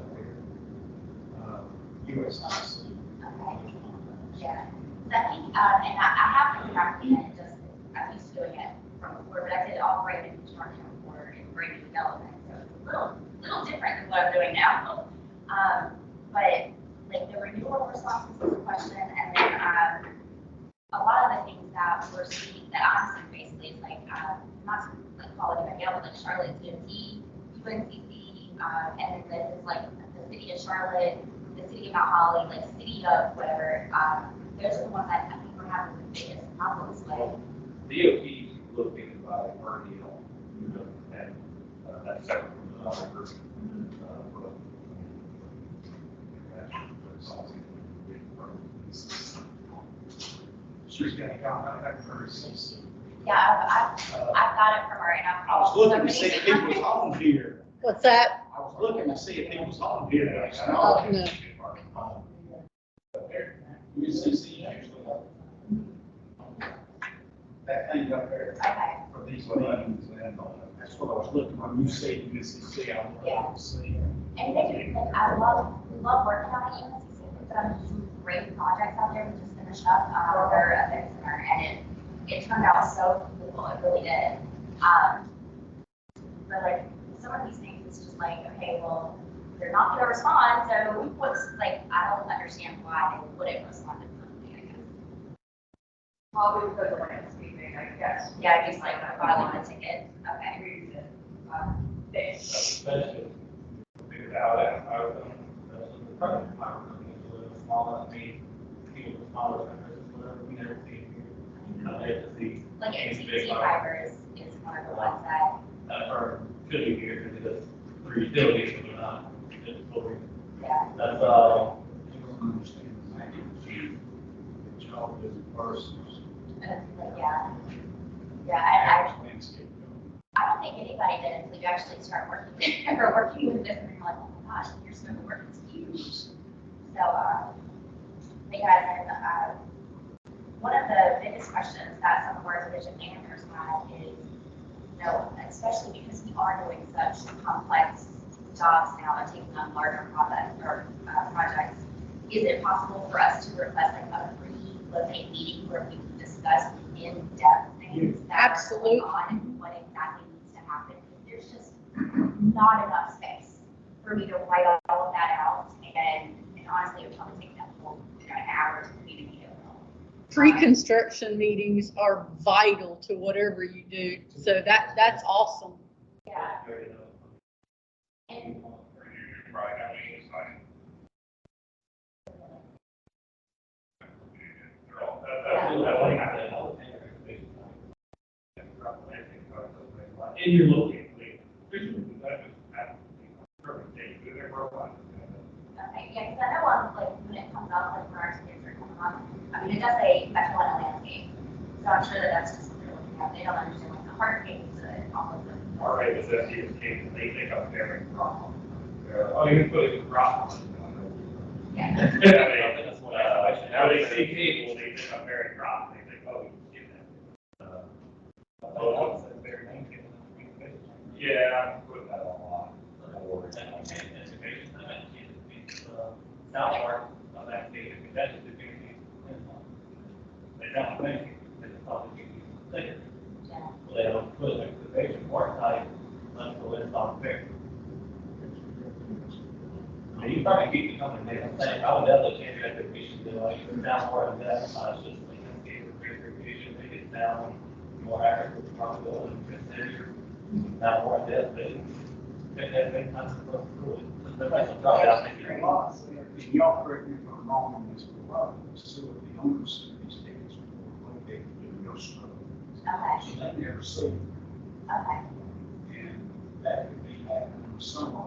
USIC. Okay. Yeah. So I think, and I have been practicing it, just, I'm used to doing it from before, but I did operate in construction before in brand new development, so it's a little different than what I'm doing now. But like the renewal responses is a question, and then a lot of the things that we're seeing, that I'm seeing basically is like, not to like call it anybody else, but like Charlotte DMT, UNCC, and then it's like the city of Charlotte, the city of Mount Holly, like city of whatever, those are the ones that I think we're having the biggest problems with. DOT is located by RDL, and that's separate from the other group. She's gonna come out of her CC. Yeah, I've got it from her, and I was looking to see if he was home here. What's that? I was looking to see if he was home here. No. UCC actually. That thing up there. Okay. For these meetings, and that's what I was looking when you said UCC, I wanted to see. And they do, like, we love working on the UNCC, we've done some great projects out there, we just finished up, their event center, and it turned out so cool, it really did. But like, some of these things, it's just like, okay, well, they're not gonna respond, so what's, like, I don't understand why they wouldn't respond to something, I guess. Probably because of like speaking, I guess. Yeah, just like, I file on a ticket, okay. Especially figured out that I was the private power companies a little smaller. I mean, people with smaller centers, whatever, we never see. You know, they have to see. Like, big NTT power. fibers is one of the ones that, Or should be here because for utilities, we're not. It's for, yeah. that's, You don't understand the magnitude of the job as a person. Yeah. Yeah, Landscape. I don't think anybody did until you actually start working or working with this, and you're like, oh my gosh, your scope of work is huge. So, but yeah, and one of the biggest questions that some of our division managers have is, you know, especially because we are doing such complex jobs now and taking on larger projects, is it possible for us to request like a pre-locate meeting where we can discuss in depth things that are going on and what exactly needs to happen? There's just not enough space for me to write all of that out, and honestly, it would probably take that whole an hour to communicate it all. Pre-construction meetings are vital to whatever you do, so that's awesome. Yeah. And Right, I mean, it's like. They're all. And you're looking, visually, that is absolutely perfect. They're robot. okay, yeah, because I know like when it comes up, like when our students are coming on, I mean, it does say metropolitan landscape, so I'm sure that's just what they're looking at. They don't understand like the hard case and all of them. All right, but that's the case, they come there and rock. Oh, you can put it in rock. Yeah. That's what now they see cable, they think I'm very rock, they think, oh, we can get that. Yeah, I'm putting that on a lot. South part of that state, that's just the community. They don't think it's probably considered. So they don't put it the patient work type, let's go in on fair. I mean, you probably keep coming there, I'm saying, I would definitely change that if we should do like down more of that, it's just like, okay, vision, make it down more accurate, probably go and consider down more of that, but that makes sense to go through it. The rest of the drop out, Y'all correct me if I'm wrong on this, but a lot of the facility owners of these tickets were located in your scope. Okay. So they never see it. Okay. And that could be happening in the summer.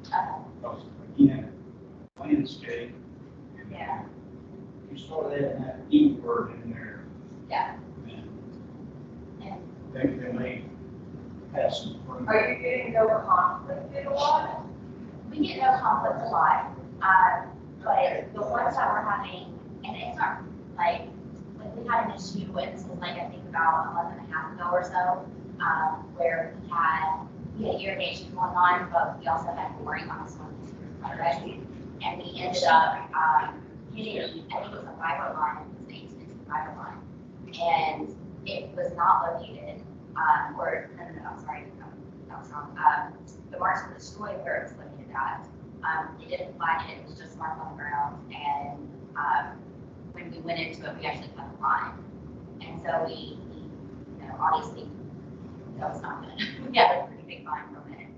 Okay. Because again, landscape. And yeah. You start adding that E word in there. Yeah. And they may pass some. Are you getting no conflict in a lot? We get no conflict a lot. But the ones that we're having, and it's not like we had an issue, and this was like I think about a month and a half ago or so, where we had the irrigation going on, but we also had boring on this one already. And we ended up, hitting, I think it was a fiber line, it was an 18-inch fiber line. And it was not located, no, I'm sorry, that was wrong. The marks were destroyed where it was located at. They didn't flag it, it was just marked on the ground. And when we went into it, we actually cut the line. And so we obviously, that was not good. We had a pretty big fine from it.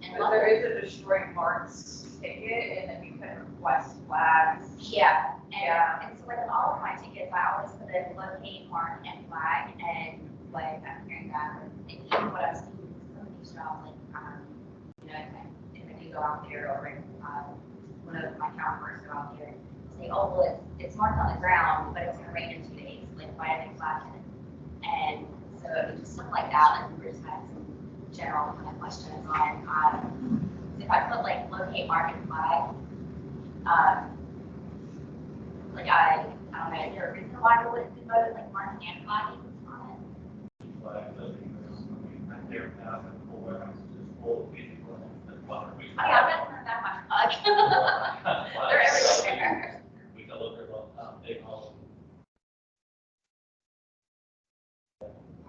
And But there is a destroyed marks ticket, and then you can request flags. Yeah, and so like in all of my tickets, I always put in locate, mark, and flag, and like I'm hearing that, and even what I was seeing, some of these jobs, like, if I do go out there, or one of my counterparts go out there, say, oh, well, it's marked on the ground, but it's gonna rain in 2 days, like, why are they flashing it? And so it was just stuff like that, and we just had some general kind of questions on, if I put like locate, mark, and flag, like I don't know, is there a reason why we wouldn't devote it like marking and flagging on it? Oh yeah, that's not that much flag. They're everywhere. We can look at big hole.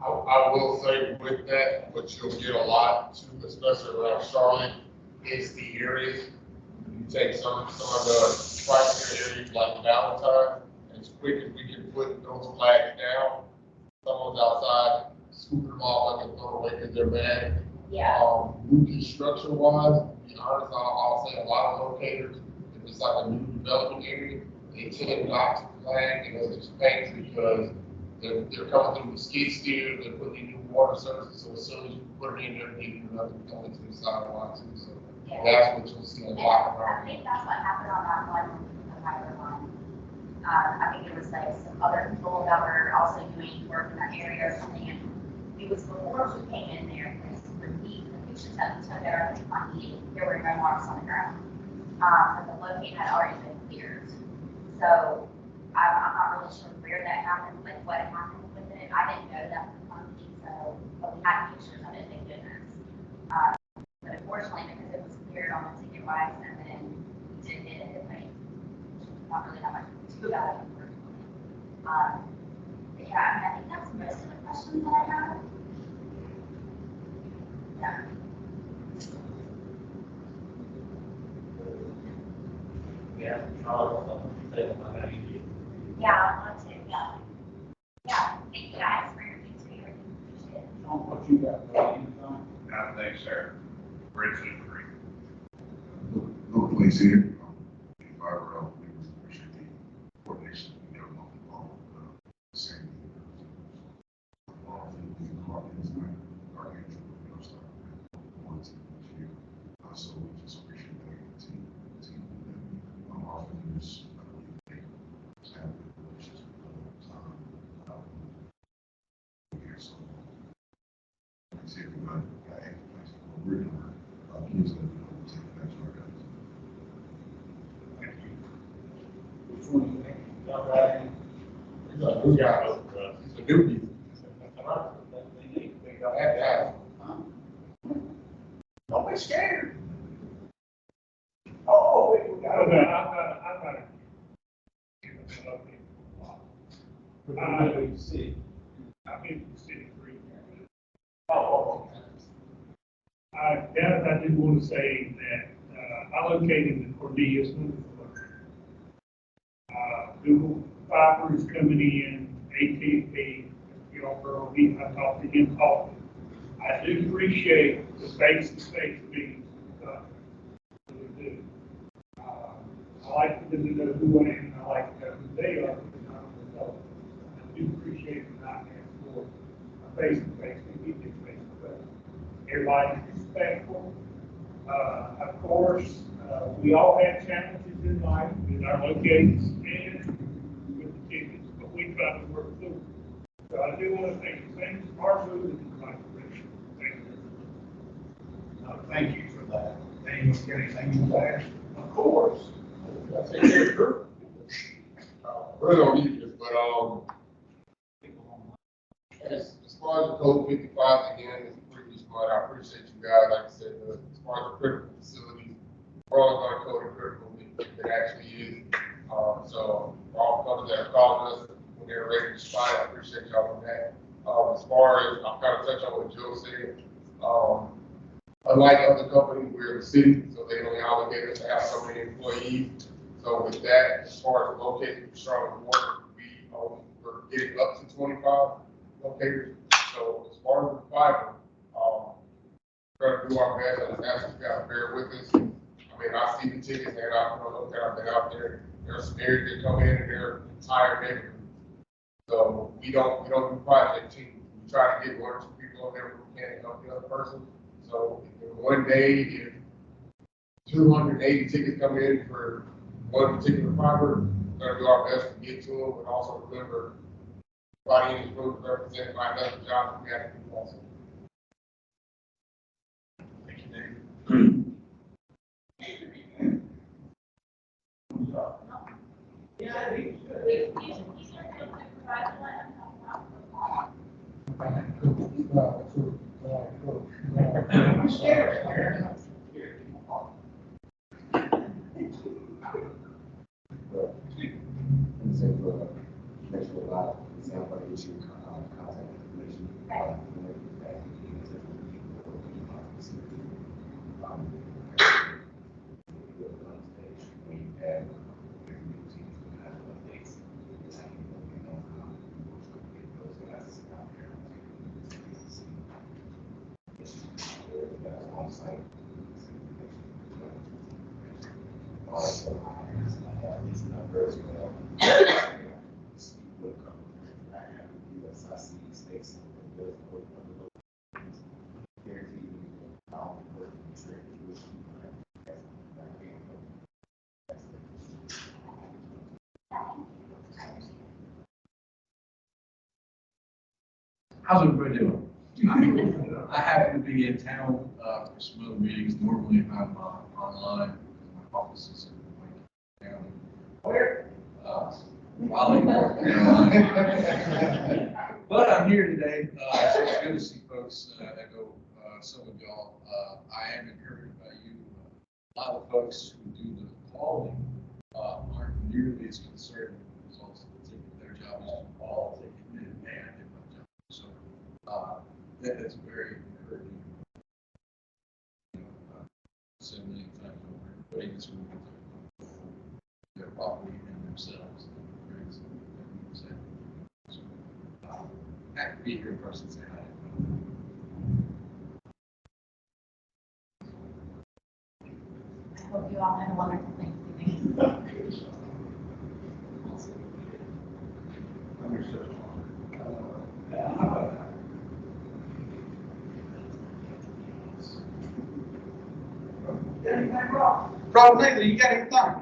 I will say with that, what you'll get a lot too, especially around Charlotte, is the areas. You take some of the primary areas like Valentine, as quick as we can put those flags down, someone's outside, scoop them off like a throw away because they're bad. Yeah. New construction wise, to be honest, I'll say a lot of locators, if it's like a new development area, they tend not to flag, and it's just paints because they're coming through the skid steer, they're putting in new water services, so as soon as you put it in there, getting another coming to the sidewalk too, so that's what you'll see a lot around. I think that's what happened on that one, the fiber line. I think there was like some other people that were also doing work in that area or something, and it was before we came in there, because when the pictures that we took at our meeting, there were no marks on the ground. But the locate had already been cleared. So I'm not really sure where that happened, like what happened with it. I didn't know that was the company, so, but we had pictures of it, thank goodness. But unfortunately, because it was cleared on the ticket wise, and then we did get it, like, not really that much to do about it, unfortunately. But yeah, I think that's most of the questions that I have. Yeah. Yeah, Charlotte, Yeah, I want to, yeah. Yeah, thank you guys for your feedback. Appreciate it. What you got? Thanks, sir. Bridge and Creek. No place here. If I were, we would appreciate the coordination. We have no involved, same. So we just appreciate that team. Our vendors, they have good relations with them. Here, so I see everybody got any place. We're doing, please let me know. We'll take that to our guys. Thank you. Which one do you think? Y'all got any? Who got it? It's a new people. They don't have to have. Don't be scared. Oh, wait, we got it. I'm not. You see. I'm in the city three. Oh, okay. Dennis, I did want to say that I located the Cornelius one. Google Fiber is coming in, AT&T, I talked to him often. I do appreciate the face-to-face meetings. Really do. I like them to know who I am, and I like to know who they are, because I don't know. I do appreciate the not asking for a face-to-face, and we do face-to-face. Everybody's respectful. Of course, we all have challenges in life with our locations and with the tickets, but we try to work through it. So I do want to thank you. Thank you, Marshall, and my direction. Thank you. Thank you for that. Anyone got anything you want to ask? Of course. Really don't need this, but as far as the code 55 again, it's pretty smart. guys, like I said, as far as the critical facilities, we're all gonna code it critical, it actually is. So all companies that are calling us when they're ready to spy, I appreciate y'all on that. As far as, I'm kind of touching on what Joe said, unlike other companies, we're the city, so they only obligate us to have so many employees. So with that, as far as locating Charlotte Water, we're getting up to 25 locators. So as far as the fiber, we're gonna do our best. I just ask you guys to bear with us. I mean, I see the tickets and I've been out there. There's some areas that come in and they're entire neighborhood. So we don't do project teams. We try to get one or two people in there who can help the other person. So if one day, if 280 tickets come in for one particular fiber, we're gonna do our best to get to them, but also remember, everybody in this room is represented by another job that we have to do also. Thank you, Dave. How's everybody doing? I happen to be in town for some other meetings. Normally I'm online. My office is in Wayne County. Where? Raleigh, North Carolina. But I'm here today. So it's good to see folks. Echo some of y'all. I am encouraged by you. A lot of folks who do the calling aren't nearly as concerned with the results of the ticket. Their job is to call, take it in, and I did my job. So that is very encouraging. So many times over, putting this room into their property and themselves. So, happy to be here in person. Say hi. I hope you all had a wonderful Thanksgiving. Rob, Nathan, you got anything?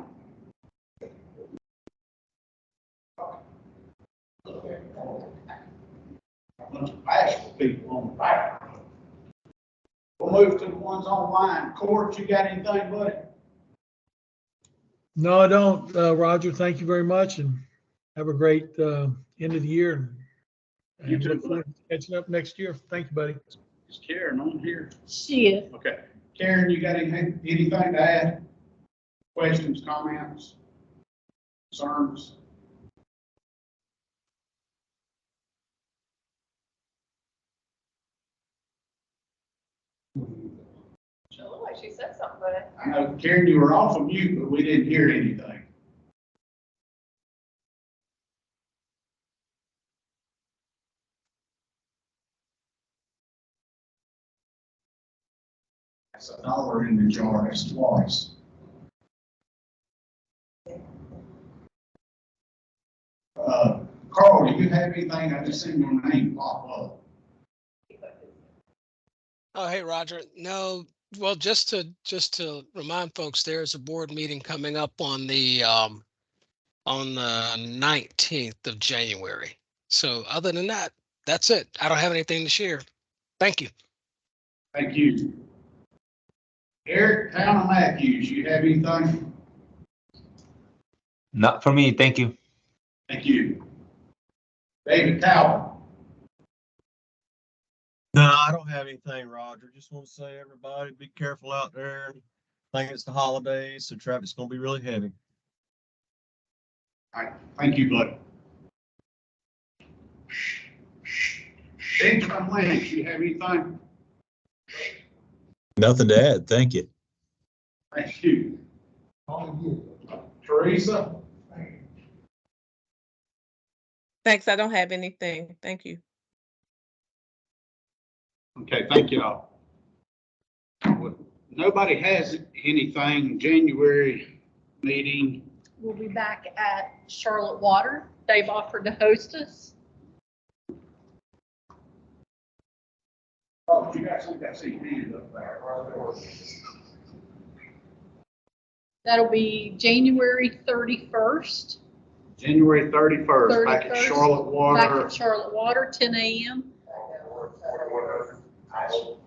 Bashful people on the back. We'll move to the ones online. Court, you got anything, buddy? No, I don't. Roger, thank you very much and have a great end of the year. And You too, look forward to catching up next year. Thank you, buddy. Is Karen on here? She is. Okay. Karen, you got anything to add? Questions, comments, concerns? She looked like she said something, but I know, Karen, you were off of mute, but we didn't hear anything. That's $1 in the jar, that's twice. Carl, do you have anything? I just seen your name pop up. Oh, hey, Roger. No, well, just to remind folks, there's a board meeting coming up on the 19th of January. So other than that, that's it. I don't have anything to share. Thank you. Thank you. Eric, Town of Matthews, you have anything? Not for me, thank you. Thank you. David Talbot. No, I don't have anything, Roger. Just want to say, everybody, be careful out there. I think it's the holidays, so traffic's gonna be really heavy. All right, thank you, bud. Benjamin Lynch, you have anything? Nothing to add. Thank you. Thank you. Teresa? Thanks, I don't have anything. Thank you. Okay, thank you all. Nobody has anything, January meeting. We'll be back at Charlotte Water. They've offered to host us. Oh, you guys got to see hands up there. That'll be January 31st. January 31st, back at 31st, Charlotte Water. Back at Charlotte Water, 10 a.m.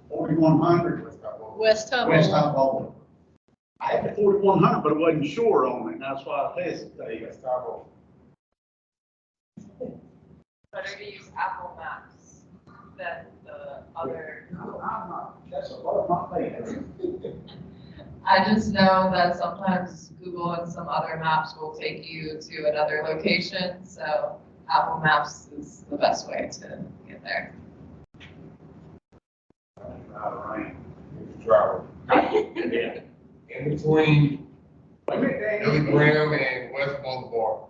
4100. West Hub. West Hub Bowl. I had the 4100, but I wasn't sure on it. That's why I hesitated. Better to use Apple Maps than the other. That's above my pay. I just know that sometimes Google and some other maps will take you to another location, so Apple Maps is the best way to get there. Driver. Yeah. In between Billy Graham and West Boulevard.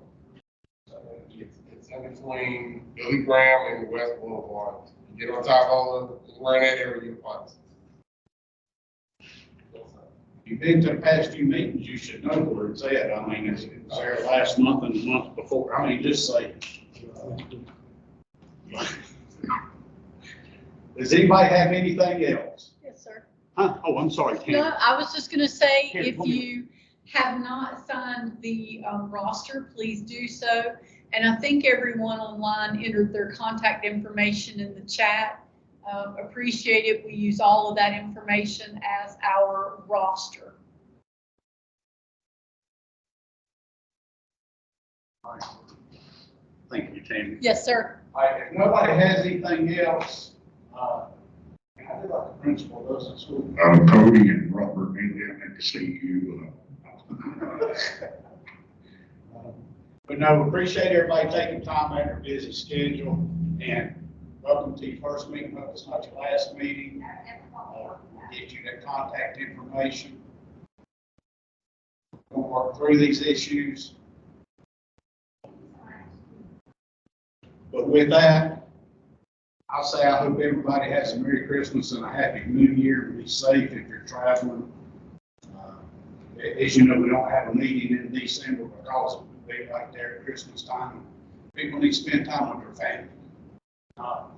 It's in between Billy Graham and West Boulevard. You get on top of it, we're in that area, you find us. You've been to the past few meetings, you should know where it's at. I mean, it's there last month and the month before. I mean, just say. Does anybody have anything else? Yes, sir. Huh? Oh, I'm sorry, Ken. No, I was just gonna say, Here, if come here. you have not signed the roster, please do so. And I think everyone online entered their contact information in the chat. Appreciate it. We use all of that information as our roster. All right. Thank you, Tammy. Yes, sir. All right, if nobody has anything else, I do like the principal does at school. Cody and Robert, maybe I need to see you. But no, appreciate everybody taking time out of their busy schedule, and welcome to your first meeting. Hope it's not your last meeting. We'll get you that contact information. We'll work through these issues. But with that, I'll say I hope everybody has a Merry Christmas and a Happy New Year. Be safe if you're traveling. As you know, we don't have a meeting in December because of the right there at Christmas time. People need to spend time with their family. Not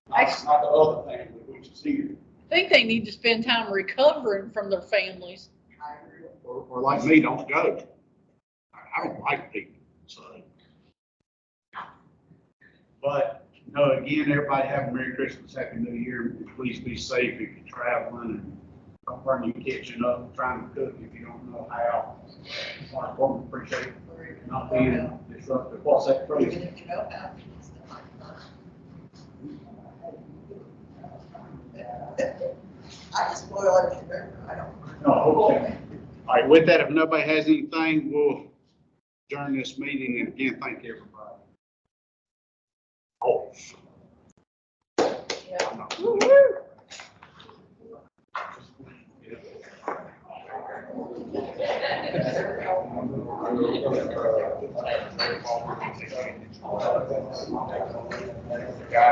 the other family, which is here. I think they need to spend time recovering from their families. Or like me, don't go. I don't like people, so. But, no, again, everybody have a Merry Christmas, Happy New Year. Please be safe if you're traveling, and don't burn your kitchen up trying to cook if you don't know how. I appreciate not being disruptive. What's that, Tracy? I just boil everything. I don't. No, okay. All right, with that, if nobody has anything, we'll adjourn this meeting, and again, thank everybody. Oh. Yeah. Yeah.